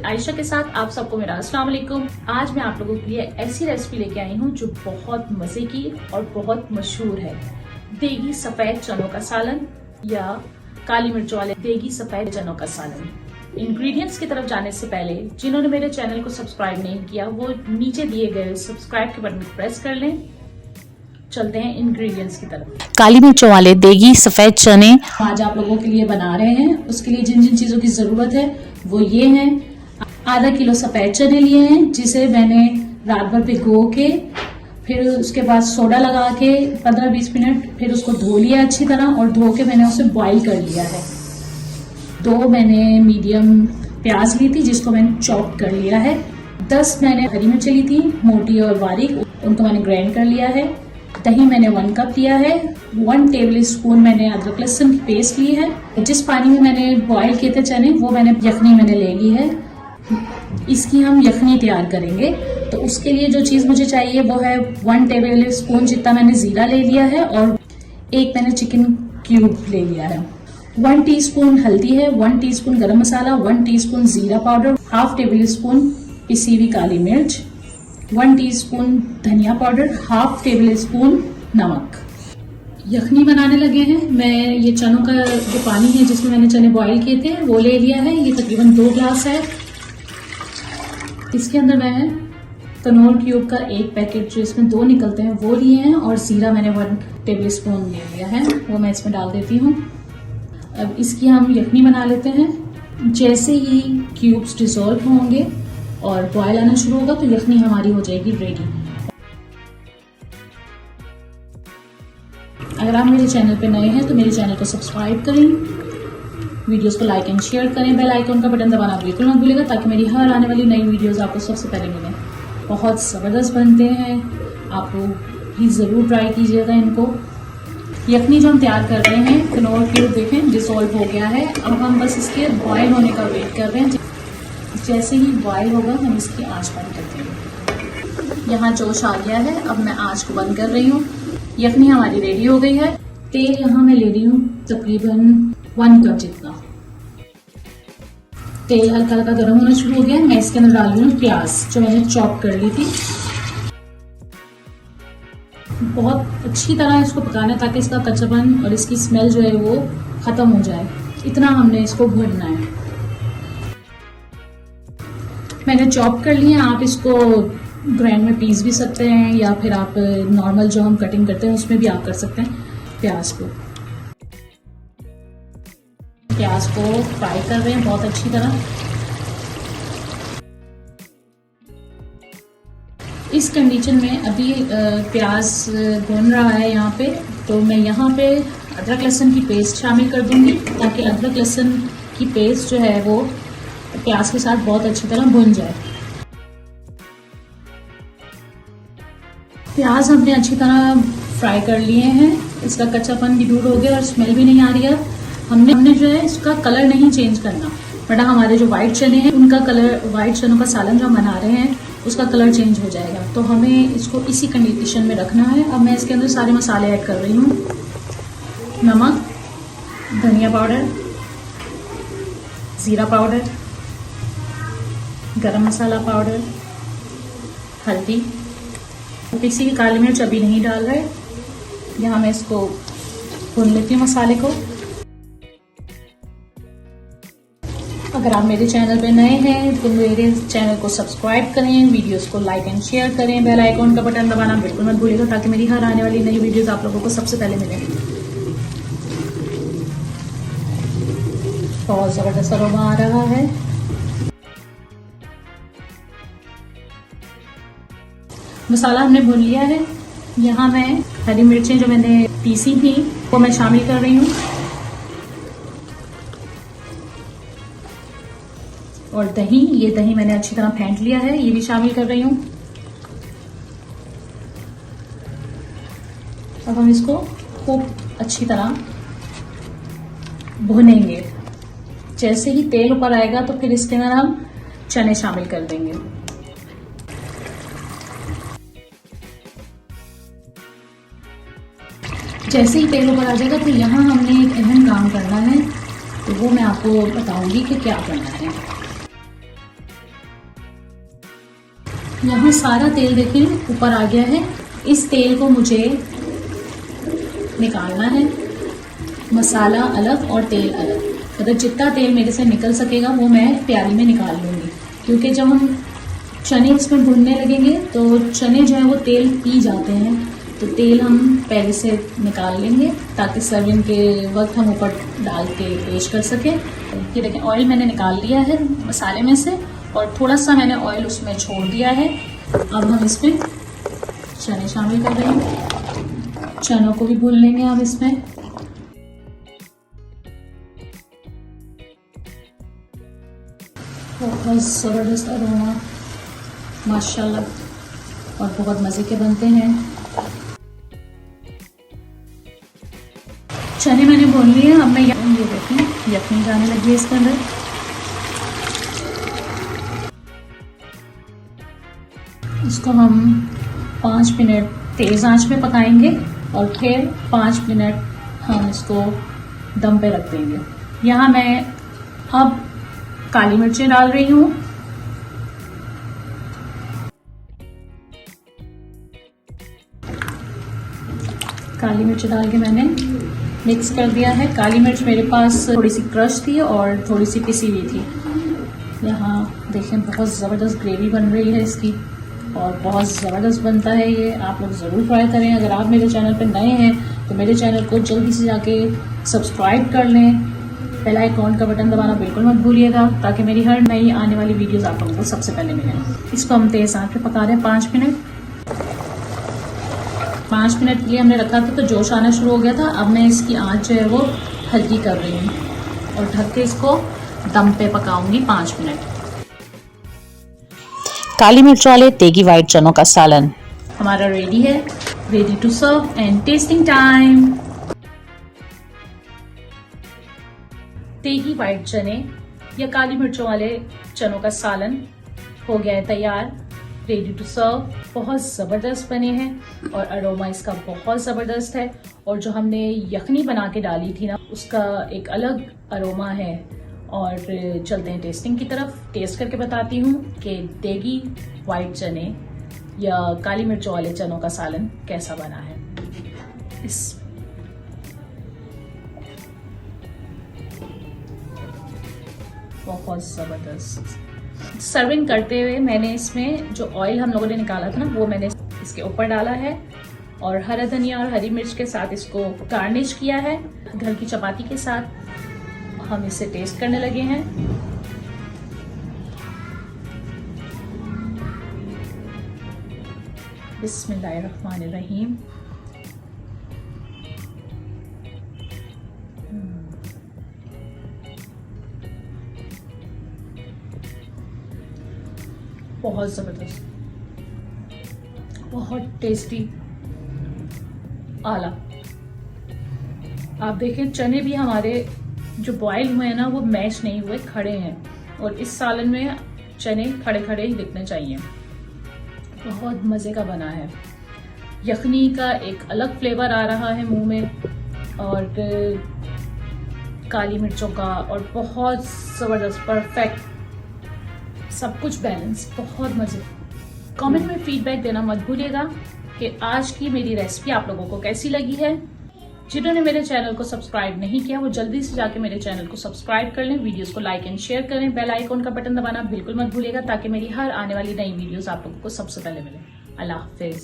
आयशा के साथ आप सबको मेरा अस्सलाम वालेकुम। आज मैं आप लोगों के लिए ऐसी रेसिपी लेके आई हूँ जो बहुत मजे की और बहुत मशहूर है। देगी सफेद चनों का सालन या काली मिर्चों वाले देगी सफेद चनों का सालन। इंग्रेडिएंट्स की तरफ जाने से पहले जिन्होंने मेरे चैनल को सब्सक्राइब नहीं किया वो नीचे दिए गए सब्सक्राइब के बटन को प्रेस कर लें। चलते हैं इंग्रेडिएंट्स की तरफ। काली मिर्चों वाले देगी सफेद चने आज आप लोगों के लिए बना रहे हैं। उसके लिए जिन जिन चीजों की जरूरत है वो ये हैं। आधा किलो सफेद चने लिए हैं जिसे मैंने रात भर भिगो के फिर उसके बाद सोडा लगा के 15-20 मिनट फिर उसको धो लिया अच्छी तरह और धो के मैंने उसे बॉईल कर लिया है। 2 मैंने मीडियम प्याज ली थी जिसको मैंने चॉप कर लिया है। 10 मैंने हरी मिर्चें ली थी मोटी और बारीक, उनको मैंने ग्राइंड कर लिया है। दही मैंने 1 कप लिया है। 1 टेबल स्पून मैंने अदरक लहसुन की पेस्ट ली है। जिस पानी में मैंने बॉईल किए थे चने वो यखनी मैंने ले ली है। इसकी हम यखनी तैयार करेंगे तो उसके लिए जो चीज मुझे चाहिए वो है 1 टेबल स्पून जितना मैंने जीरा ले लिया है और 1 मैंने चिकन क्यूब ले लिया है। 1 टीस्पून हल्दी है, 1 टीस्पून गरम मसाला, 1 टीस्पून जीरा पाउडर, हाफ टेबल स्पून पिसी हुई काली मिर्च, 1 टीस्पून धनिया पाउडर, हाफ टेबल स्पून नमक। यखनी बनाने लगे हैं। मैं ये चनों का जो पानी है जिसमें मैंने चने बॉईल किए थे वो ले लिया है। ये तकरीबन 2 ग्लास है। इसके अंदर मैं कनौर क्यूब का 1 पैकेट जो इसमें 2 निकलते हैं वो लिए हैं और जीरा मैंने 1 टेबल स्पून ले लिया है, वो मैं इसमें डाल देती हूँ। अब इसकी हम यखनी बना लेते हैं। जैसे ही क्यूब्स डिसॉल्व होंगे और बॉयल आना शुरू होगा तो यखनी हमारी हो जाएगी रेडी। अगर आप मेरे चैनल पे नए हैं तो मेरे चैनल को सब्सक्राइब करें, वीडियोस को लाइक एंड शेयर करें, बेल आइकन का बटन दबाना बिल्कुल मत भूलिएगा ताकि मेरी हर आने वाली नई वीडियोस आपको सबसे पहले मिलें। बहुत ज़बरदस्त बनते हैं, आप लोग भी ज़रूर ट्राई कीजिएगा इनको। यखनी जो हम तैयार कर रहे हैं कनौर क्यूब देखें डिसॉल्व हो गया है। अब हम बस इसके बॉयल होने का वेट कर रहे हैं। जैसे ही बॉयल होगा हम इसकी आंच बंद कर देंगे। यहाँ जोश आ गया है, अब मैं आंच को बंद कर रही हूँ। यखनी हमारी रेडी हो गई है। तेल यहाँ मैं ले रही हूँ तकरीबन 1 कप जितना। तेल हल्का हल्का गर्म होना शुरू हो गया है। मैं इसके अंदर डाल रही हूँ प्याज जो मैंने चॉप कर ली थी। बहुत अच्छी तरह इसको पकाना है ताकि इसका कच्चापन और इसकी स्मेल जो है वो खत्म हो जाए। इतना हमने इसको भूनना है। मैंने चॉप कर लिया। आप इसको ग्राइंड में पीस भी सकते हैं या फिर आप नॉर्मल जो हम कटिंग करते हैं उसमें भी आप कर सकते हैं। प्याज को फ्राई कर रहे हैं बहुत अच्छी तरह। इस कंडीशन में अभी प्याज भून रहा है यहाँ पे, तो मैं यहाँ पे अदरक लहसुन की पेस्ट शामिल कर दूंगी ताकि अदरक लहसुन की पेस्ट जो है वो प्याज के साथ बहुत अच्छी तरह भुन जाए। प्याज हमने अच्छी तरह फ्राई कर लिए हैं। इसका कच्चापन भी दूर हो गया और स्मेल भी नहीं आ रही है। हमने जो है इसका कलर नहीं चेंज करना, बट हमारे जो व्हाइट चने हैं उनका कलर, व्हाइट चनों का सालन जो हम बना रहे हैं उसका कलर चेंज हो जाएगा, तो हमें इसको इसी कंडीशन में रखना है। अब मैं इसके अंदर सारे मसाले ऐड कर रही हूँ। नमक, धनिया पाउडर, जीरा पाउडर, गरम मसाला पाउडर, हल्दी, पिसी हुई काली मिर्च अभी नहीं डाल रहे। यहाँ मैं इसको भून लेती हूँ मसाले को। अगर आप मेरे चैनल पे नए हैं तो मेरे चैनल को सब्सक्राइब करें, वीडियोस को लाइक एंड शेयर करें, बेल आइकन का बटन दबाना बिल्कुल मत भूलिएगा ताकि मेरी हर आने वाली नई वीडियोस आप लोगों को सबसे पहले मिले। बहुत ज़बरदस्त अरोमा आ रहा है। मसाला हमने भून लिया है। यहाँ मैं हरी मिर्चें जो मैंने पीसी थी वो मैं शामिल कर रही हूँ और दही, ये दही मैंने अच्छी तरह फेंट लिया है, ये भी शामिल कर रही हूँ। अब हम इसको खूब अच्छी तरह भूनेंगे। जैसे ही तेल ऊपर आएगा तो फिर इसके अंदर हम चने शामिल कर देंगे। जैसे ही तेल ऊपर आ जाएगा तो यहाँ हमने एक अहम काम करना है, तो वो मैं आपको बताऊंगी कि क्या करना है। यहाँ सारा तेल देखिए ऊपर आ गया है। इस तेल को मुझे निकालना है, मसाला अलग और तेल अलग, मतलब जितना तेल मेरे से निकल सकेगा वो मैं प्याली में निकाल लूँगी, क्योंकि जब हम चने इसमें भूनने लगेंगे तो चने जो है वो तेल पी जाते हैं, तो तेल हम पहले से निकाल लेंगे ताकि सर्विंग के वक्त हम ऊपर डाल के पेश कर सकें। ये देखें ऑयल मैंने निकाल लिया है मसाले में से और थोड़ा सा मैंने ऑयल उसमें छोड़ दिया है। अब हम इसमें चने शामिल कर रहे हैं, चनों को भी भून लेंगे अब इसमें। बहुत ज़बरदस्त अरोमा माशाल्लाह और बहुत मज़े के बनते हैं। चने मैंने भून लिए, अब मैं ये देखें यखनी जाने लगी है इसके अंदर। इसको हम 5 मिनट तेज़ आंच पे पकाएंगे और फिर 5 मिनट हम इसको दम पे रख देंगे। यहाँ मैं अब काली मिर्चें डाल रही हूँ। काली मिर्च डाल के मैंने मिक्स कर दिया है। काली मिर्च मेरे पास थोड़ी सी क्रश थी और थोड़ी सी पिसी हुई थी। यहाँ देखें बहुत ज़बरदस्त ग्रेवी बन रही है इसकी और बहुत ज़बरदस्त बनता है ये। आप लोग ज़रूर ट्राई करें। अगर आप मेरे चैनल पर नए हैं तो मेरे चैनल को जल्दी से जाके सब्सक्राइब कर लें। बेल आइकॉन का बटन दबाना बिल्कुल मत भूलिएगा ताकि मेरी हर नई आने वाली वीडियोस आप लोगों को सबसे पहले मिलें। इसको हम तेज़ आंच पे पका रहे हैं 5 मिनट। 5 मिनट के लिए हमने रखा था तो जोश आना शुरू हो गया था। अब मैं इसकी आंच जो है वो हल्की कर रही हूँ और ढक के इसको दम पे पकाऊंगी 5 मिनट। काली मिर्च वाले तेगी वाइट चनों का सालन हमारा रेडी है, ready to serve and testing time. तेगी वाइट चने या काली मिर्चों वाले चनों का सालन हो गया है तैयार, रेडी टू सर्व। बहुत ज़बरदस्त बने हैं और अरोमा इसका बहुत ज़बरदस्त है और जो हमने यखनी बना के डाली थी ना उसका एक अलग अरोमा है। और चलते हैं टेस्टिंग की तरफ। टेस्ट करके बताती हूँ कि तेगी वाइट चने या काली मिर्चों वाले चनों का सालन कैसा बना है। इस बहुत ज़बरदस्त। सर्विंग करते हुए मैंने इसमें जो ऑयल हम लोगों ने निकाला था ना वो मैंने इसके ऊपर डाला है और हरा धनिया और हरी मिर्च के साथ इसको गार्निश किया है। घर की चपाती के साथ हम इसे टेस्ट करने लगे हैं। बिस्मिल्लाहिर्रहमानिर्रहीम। बहुत ज़बरदस्त, बहुत टेस्टी, आला। आप देखें चने भी हमारे जो बॉयल हुए हैं ना वो मैश नहीं हुए, खड़े हैं और इस सालन में चने खड़े खड़े ही दिखने चाहिए। बहुत मज़े का बना है। यखनी का एक अलग फ्लेवर आ रहा है मुंह में और काली मिर्चों का और बहुत ज़बरदस्त परफेक्ट, सब कुछ बैलेंस, बहुत मज़े। कमेंट में फीडबैक देना मत भूलिएगा कि आज की मेरी रेसिपी आप लोगों को कैसी लगी है। जिन्होंने मेरे चैनल को सब्सक्राइब नहीं किया वो जल्दी से जाके मेरे चैनल को सब्सक्राइब कर लें, वीडियोस को लाइक एंड शेयर करें, बेल आइकॉन का बटन दबाना बिल्कुल मत भूलिएगा ताकि मेरी हर आने वाली नई वीडियोस आप लोगों को सबसे पहले मिले। अल्लाह हाफिज़।